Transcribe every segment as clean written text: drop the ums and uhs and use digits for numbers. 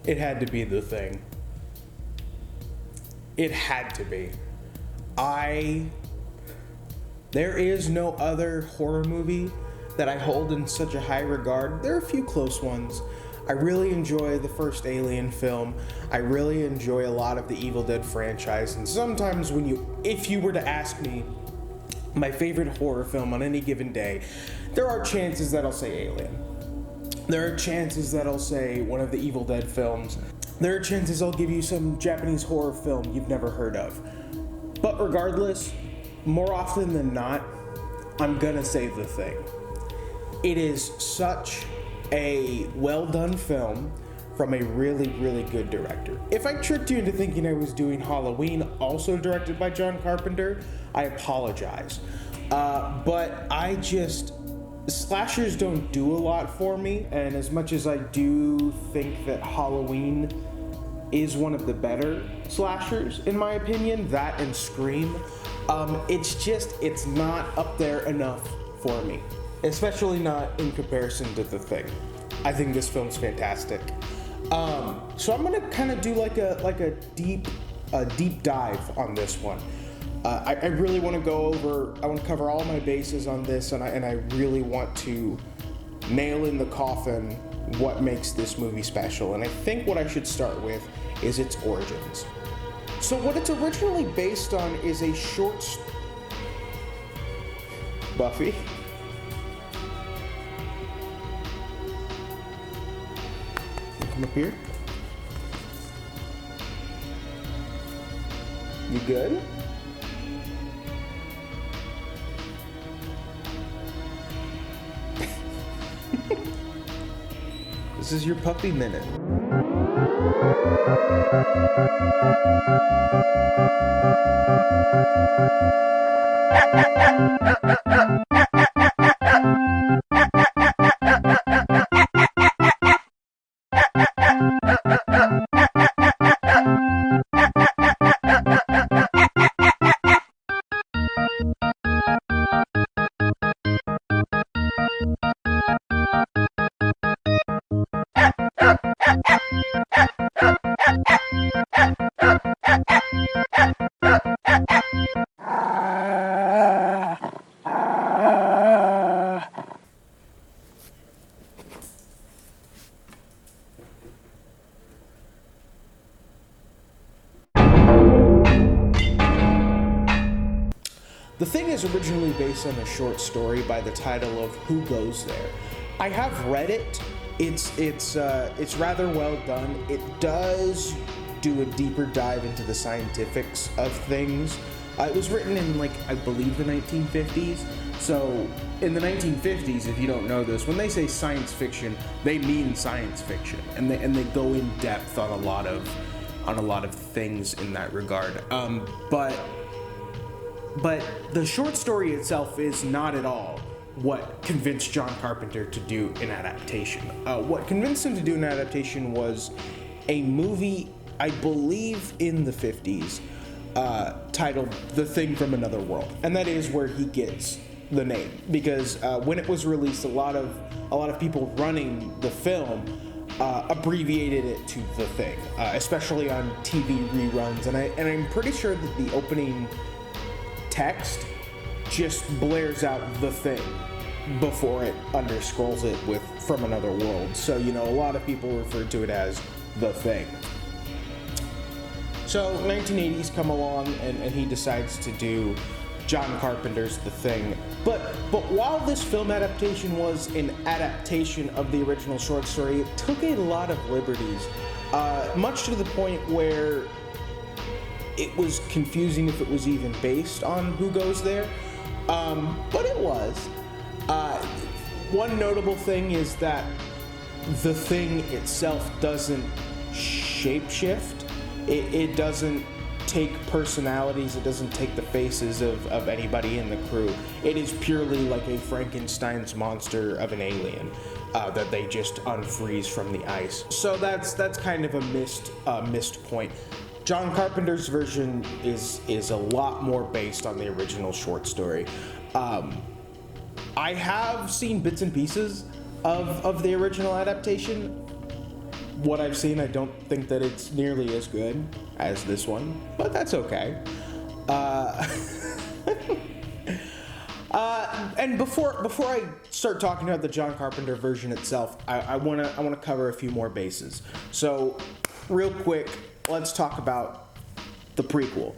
It had to be The Thing. It had to be. There is no other horror movie that I hold in such a high regard. There are a few close ones. I really enjoy the first Alien film. I really enjoy a lot of the Evil Dead franchise. And sometimes if you were to ask me my favorite horror film on any given day, there are chances that I'll say Alien. There are chances that I'll say one of the Evil Dead films. There are chances I'll give you some Japanese horror film you've never heard of. But regardless, more often than not, I'm gonna say The Thing. It is such a well-done film from a really, really good director. If I tricked you into thinking I was doing Halloween, also directed by John Carpenter, I apologize. But slashers don't do a lot for me, and as much as I do think that Halloween is one of the better slashers, in my opinion, that and Scream, it's not up there enough for me, especially not in comparison to The Thing. I think this film's fantastic. So I'm gonna kind of do like a deep dive on this one. I really want to cover all my bases on this, and I really want to nail in the coffin what makes this movie special. And I think what I should start with is its origins. So what it's originally based on is a short... Buffy? Come up here. You good? This is your puppy minute. The Thing is originally based on a short story by the title of Who Goes There. I have read it. It's rather well done. It does do a deeper dive into the scientifics of things. It was written in, I believe the 1950s. So in the 1950s, if you don't know this, when they say science fiction, they mean science fiction, and they go in depth on a lot of things in that regard. But the short story itself is not at all what convinced John Carpenter to do an adaptation. What convinced him to do an adaptation was a movie, I believe in the 50s, titled The Thing from Another World. And that is where he gets the name. Because when it was released, a lot of people running the film abbreviated it to The Thing, especially on TV reruns. And I'm pretty sure that the opening text just blares out The Thing before it underscrolls it with From Another World. So, a lot of people refer to it as The Thing. So 1980s come along and he decides to do John Carpenter's The Thing. But while this film adaptation was an adaptation of the original short story, it took a lot of liberties, much to the point where it was confusing if it was even based on Who Goes There, but it was. One notable thing is that the Thing itself doesn't shapeshift. It doesn't take personalities. It doesn't take the faces of anybody in the crew. It is purely like a Frankenstein's monster of an alien that they just unfreeze from the ice. So that's kind of a missed point. John Carpenter's version is a lot more based on the original short story. I have seen bits and pieces of the original adaptation. what I've seen, I don't think that it's nearly as good as this one, but that's okay. And before I start talking about the John Carpenter version itself, I wanna cover a few more bases. So, real quick, let's talk about the prequel.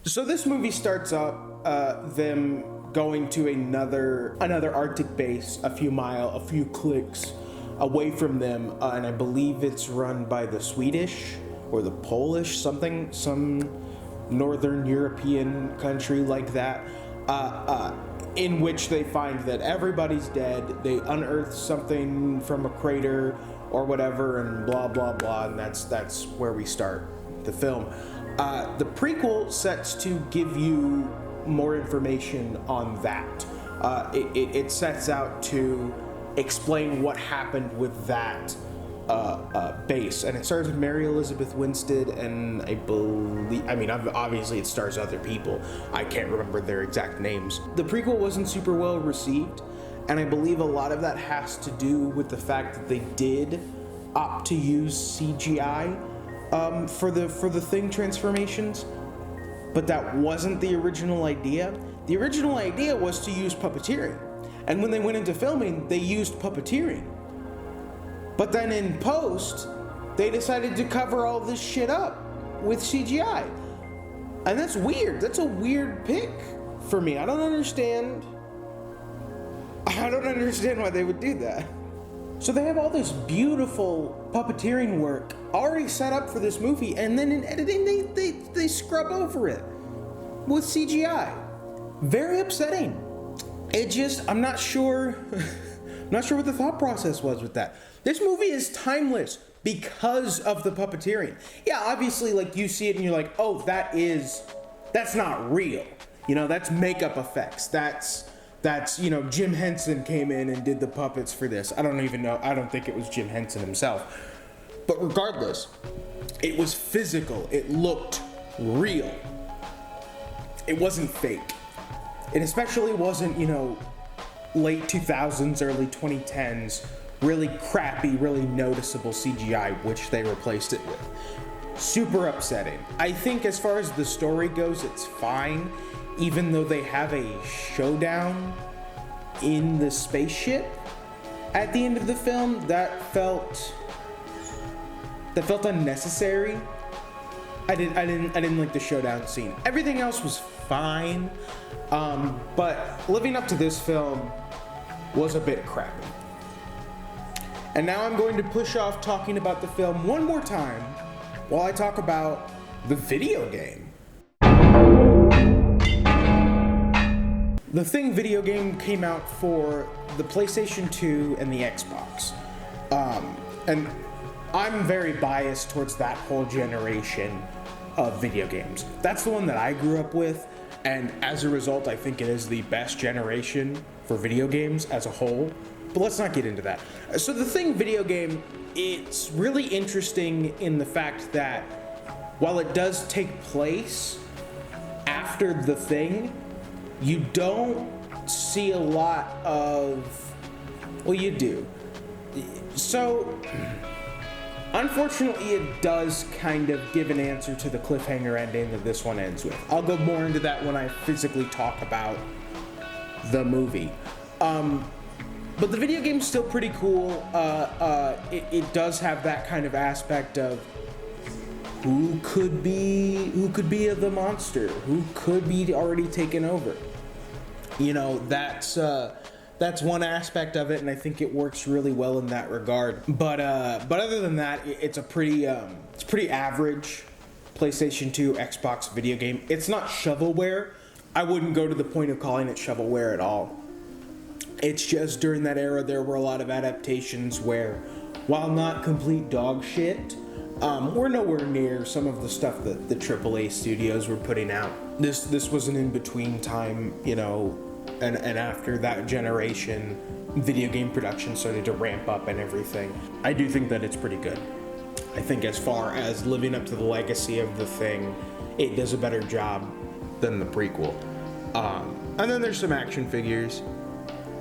So this movie starts up them going to another Arctic base, a few clicks away from them, and I believe it's run by the Swedish or the Polish, some Northern European country like that, in which they find that everybody's dead. They unearth something from a crater or whatever, and blah blah blah, and that's where we start the film. The prequel sets to give you more information on that. It sets out to explain what happened with that base, and it stars with Mary Elizabeth Winstead, and obviously it stars other people. I can't remember their exact names. The prequel wasn't super well received, and I believe a lot of that has to do with the fact that they did opt to use CGI for the Thing transformations, but that wasn't the original idea. The original idea was to use puppeteering, and when they went into filming, they used puppeteering. But then in post, they decided to cover all this shit up with CGI. And that's weird. That's a weird pick for me. I don't understand why they would do that. So they have all this beautiful puppeteering work already set up for this movie, and then in editing, they scrub over it with CGI. Very upsetting. I'm not sure what the thought process was with that. This movie is timeless because of the puppeteering. Yeah, obviously, like, you see it and you're like, oh, that's not real. You know, that's makeup effects. That's, Jim Henson came in and did the puppets for this. I don't even know. I don't think it was Jim Henson himself. But regardless, it was physical. It looked real. It wasn't fake. It especially wasn't, late 2000s, early 2010s, really crappy, really noticeable CGI, which they replaced it with. Super upsetting. I think as far as the story goes, it's fine, even though they have a showdown in the spaceship at the end of the film. That felt unnecessary. I didn't like the showdown scene. Everything else was fine, but living up to this film was a bit crappy. And now I'm going to push off talking about the film one more time while I talk about the video game. The Thing video game came out for the PlayStation 2 and the Xbox. And I'm very biased towards that whole generation of video games. That's the one that I grew up with, and as a result, I think it is the best generation for video games as a whole. But let's not get into that. So the Thing video game, it's really interesting in the fact that while it does take place after The Thing, you don't see a lot of, well, you do. So, unfortunately, it does kind of give an answer to the cliffhanger ending that this one ends with. I'll go more into that when I physically talk about the movie. But the video game's still pretty cool. It does have that kind of aspect of who could be the monster, who could be already taken over. That's one aspect of it, and I think it works really well in that regard. But other than that, it's a pretty average PlayStation 2, Xbox video game. It's not shovelware. I wouldn't go to the point of calling it shovelware at all. It's just during that era there were a lot of adaptations where, while not complete dog shit, we're nowhere near some of the stuff that the AAA studios were putting out. This was an in-between time, and after that generation, video game production started to ramp up and everything. I do think that it's pretty good. I think as far as living up to the legacy of The Thing, it does a better job than the prequel. And then there's some action figures.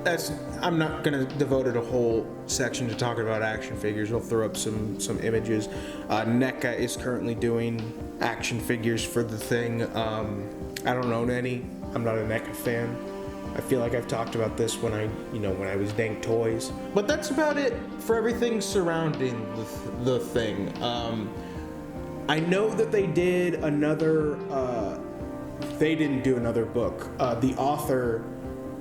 I'm not gonna devote it a whole section to talking about action figures. I'll throw up some images. NECA is currently doing action figures for the Thing. I don't own any. I'm not a NECA fan. I feel like I've talked about this when I was Dank Toys. But that's about it for everything surrounding the Thing. I know that they did another. They didn't do another book. The author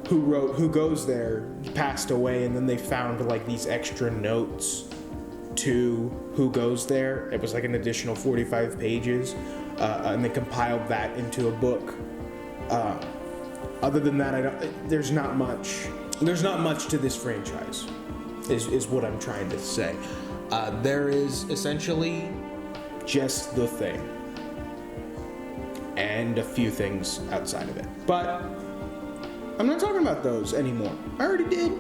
who goes there passed away, and then they found like these extra notes to who goes there. It was like an additional 45 pages, and they compiled that into a book. Other than that, there's not much to this franchise, is what I'm trying to say. There is essentially just the Thing and a few things outside of it. But I'm not talking about those anymore. I already did.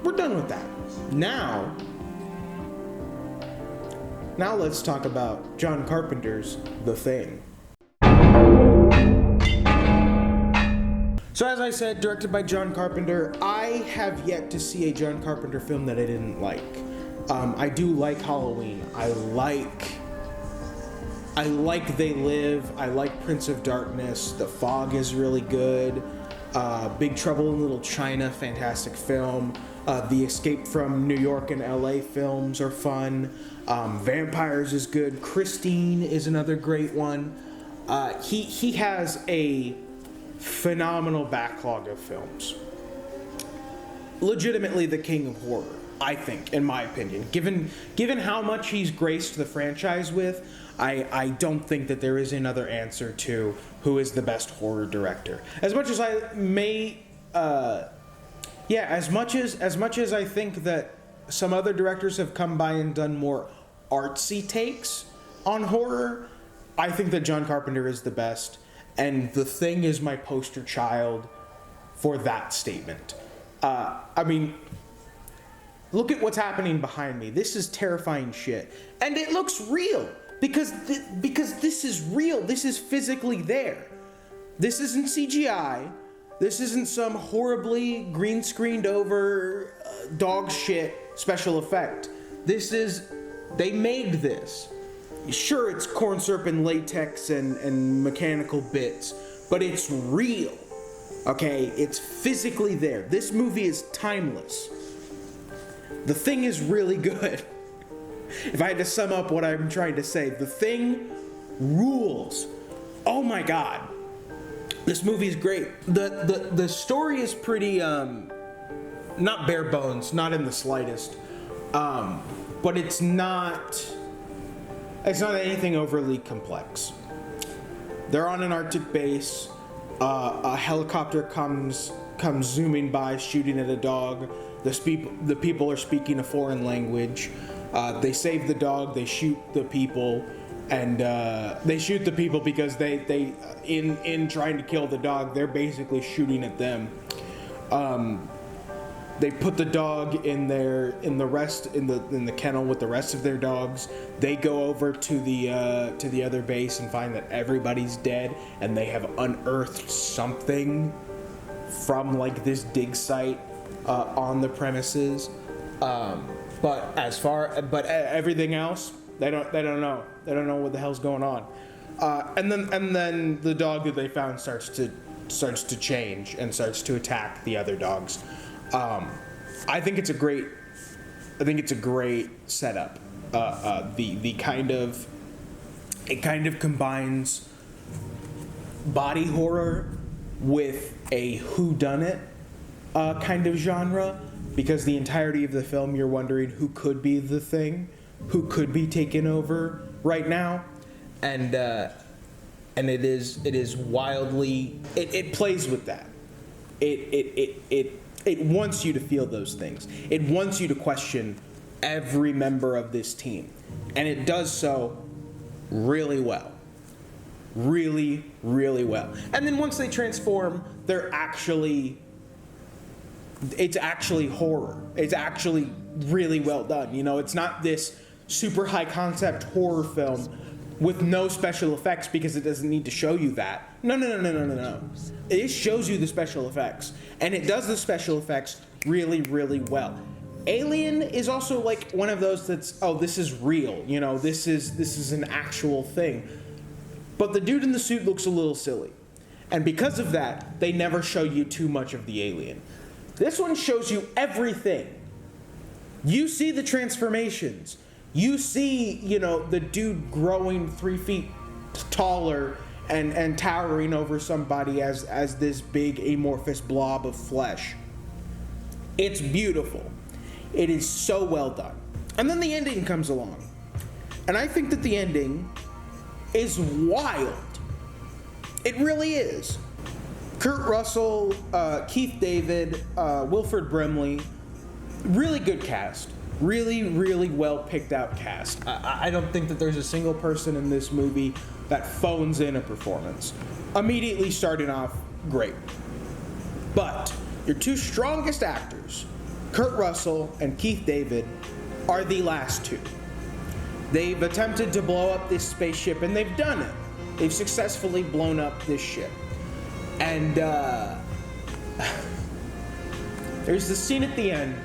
We're done with that. Now let's talk about John Carpenter's The Thing. So as I said, directed by John Carpenter, I have yet to see a John Carpenter film that I didn't like. I do like Halloween. I like They Live. I like Prince of Darkness. The Fog is really good. Big Trouble in Little China, fantastic film. The Escape from New York and LA films are fun. Vampires is good. Christine is another great one. He has a phenomenal backlog of films. Legitimately the king of horror, I think, in my opinion. Given how much he's graced the franchise with, I don't think that there is another answer to who is the best horror director. As much as I may, as much as I think that some other directors have come by and done more artsy takes on horror, I think that John Carpenter is the best, and The Thing is my poster child for that statement. I mean, look at what's happening behind me. This is terrifying shit, and it looks real. Because this is real. This is physically there. This isn't CGI. This isn't some horribly green screened over dog shit special effect. They made this. Sure, it's corn syrup and latex and mechanical bits, but it's real. Okay, it's physically there. This movie is timeless. The Thing is really good. If I had to sum up what I'm trying to say, The Thing rules. Oh my god. This movie is great. The story is pretty, not bare bones, not in the slightest. But it's not anything overly complex. They're on an Arctic base. A helicopter comes zooming by, shooting at a dog. The people are speaking a foreign language. They save the dog. They shoot the people, and they shoot the people because they in trying to kill the dog, they're basically shooting at them. They put the dog in the kennel with the rest of their dogs. They go over to the other base and find that everybody's dead, and they have unearthed something from like this dig site on the premises. But everything else, they don't know. They don't know what the hell's going on. And then the dog that they found starts to change and starts to attack the other dogs. I think it's a great setup. It kind of combines body horror with a whodunit kind of genre, because the entirety of the film you're wondering who could be the Thing, who could be taken over right now, and it is wildly it plays with that. It wants you to feel those things. It wants you to question every member of this team, and it does so really well. Really, really well. And then once they transform, it's actually horror. It's actually really well done. You know, it's not this super high concept horror film, with no special effects because it doesn't need to show you that. No. It shows you the special effects, and it does the special effects really, really well. Alien is also like one of those that's, oh, this is real, you know, this is an actual thing. But the dude in the suit looks a little silly. And because of that, they never show you too much of the alien. This one shows you everything. You see the transformations. You see, you know, the dude growing 3 feet taller and towering over somebody as this big amorphous blob of flesh. It's beautiful. It is so well done. And then the ending comes along. And I think that the ending is wild. It really is. Kurt Russell, Keith David, Wilford Brimley, really good cast. Really, really well picked out cast. I don't think that there's a single person in this movie that phones in a performance. Immediately starting off, great. But your two strongest actors, Kurt Russell and Keith David, are the last two. They've attempted to blow up this spaceship, and they've done it. They've successfully blown up this ship. And there's the scene at the end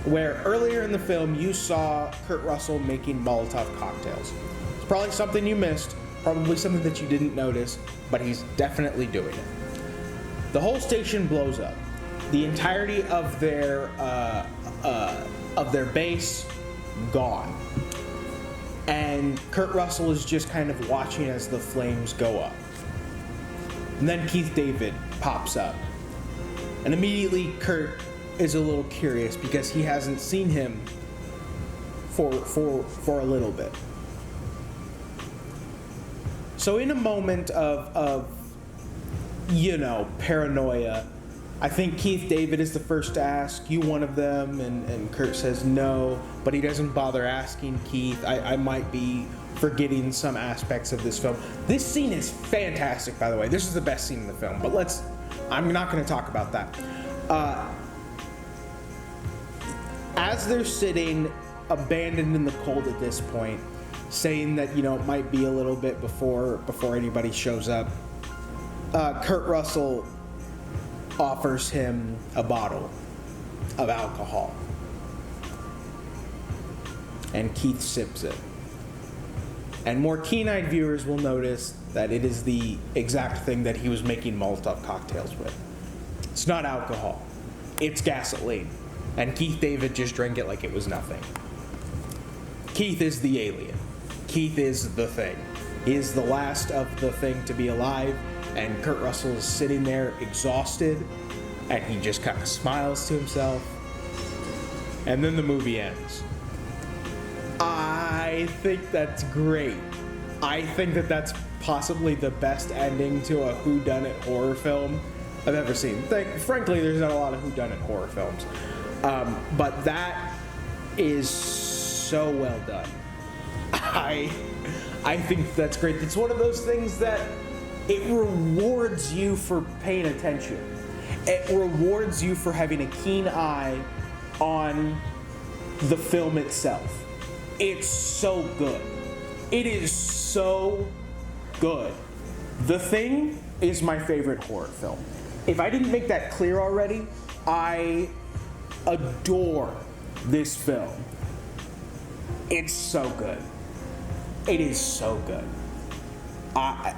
where earlier in the film you saw Kurt Russell making Molotov cocktails. It's probably something you missed, probably something that you didn't notice, but he's definitely doing it. The whole station blows up. The entirety of their base gone. And Kurt Russell is just kind of watching as the flames go up. And then Keith David pops up. And immediately Kurt is a little curious because he hasn't seen him for a little bit. So in a moment of you know, paranoia, I think Keith David is the first to ask, you one of them? And Kurt says no, but he doesn't bother asking Keith. I might be forgetting some aspects of this film. This scene is fantastic, by the way. This is the best scene in the film, but I'm not going to talk about that. As they're sitting abandoned in the cold at this point, saying that, you know, it might be a little bit before anybody shows up, Kurt Russell offers him a bottle of alcohol. And Keith sips it. And more keen-eyed viewers will notice that it is the exact thing that he was making Molotov cocktails with. It's not alcohol. It's gasoline. And Keith David just drank it like it was nothing. Keith is the alien. Keith is the thing. He is the last of the thing to be alive, and Kurt Russell is sitting there exhausted, and he just kind of smiles to himself. And then the movie ends. I think that's great. I think that that's possibly the best ending to a whodunit horror film I've ever seen. Frankly, there's not a lot of whodunit horror films. But that is so well done. I think that's great. It's one of those things that it rewards you for paying attention. It rewards you for having a keen eye on the film itself. It's so good. It is so good. The Thing is my favorite horror film. If I didn't make that clear already, I adore this film. It's so good. It is so good. I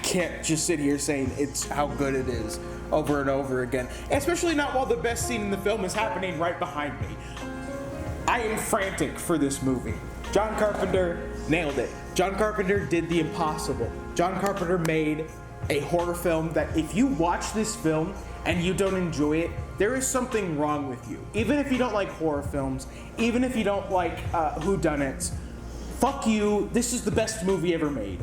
can't just sit here saying it's how good it is over and over again. Especially not while the best scene in the film is happening right behind me. I am frantic for this movie. John Carpenter nailed it. John Carpenter did the impossible. John Carpenter made a horror film that if you watch this film and you don't enjoy it, there is something wrong with you. Even if you don't like horror films, even if you don't like whodunits, fuck you, this is the best movie ever made.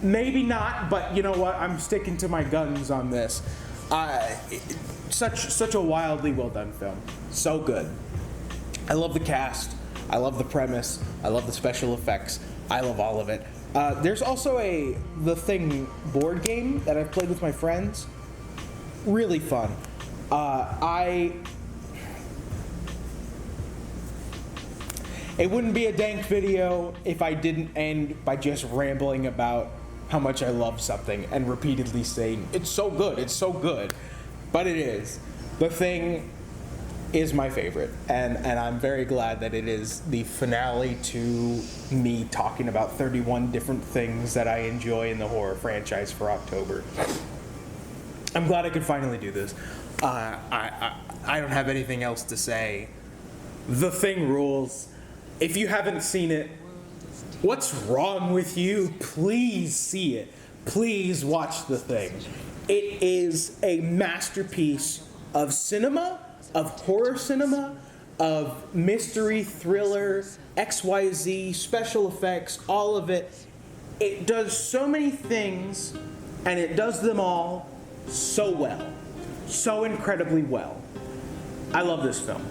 Maybe not, but you know what? I'm sticking to my guns on this. Such a wildly well done film. So good. I love the cast. I love the premise. I love the special effects. I love all of it. There's also The Thing board game that I've played with my friends. Really fun. It wouldn't be a dank video if I didn't end by just rambling about how much I love something and repeatedly saying, it's so good. But it is. The Thing is my favorite, and I'm very glad that it is the finale to me talking about 31 different things that I enjoy in the horror franchise for October. I'm glad I could finally do this. I don't have anything else to say. The Thing rules. If you haven't seen it, what's wrong with you? Please see it. Please watch The Thing. It is a masterpiece of cinema, of horror cinema, of mystery, thriller, XYZ, special effects, all of it. It does so many things, and it does them all so well. So incredibly well. I love this film.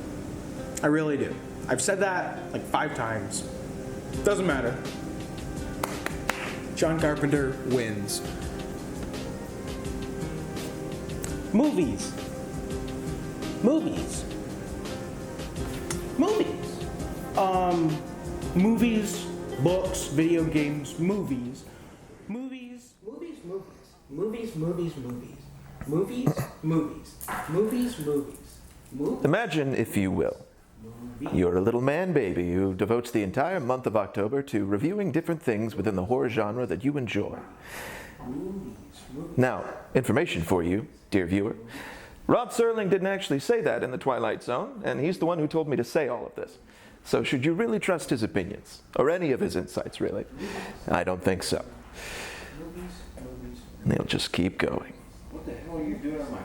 I really do. I've said that like 5 times. Doesn't matter. John Carpenter wins. Movies. Movies, books, video games, movies. Imagine, if you will, you're a little man baby who devotes the entire month of October to reviewing different things within the horror genre that you enjoy. Now, information for you, dear viewer. Rob Serling didn't actually say that in The Twilight Zone, and he's the one who told me to say all of this. So should you really trust his opinions? Or any of his insights, really? I don't think so. They'll just keep going. What the hell are you doing on my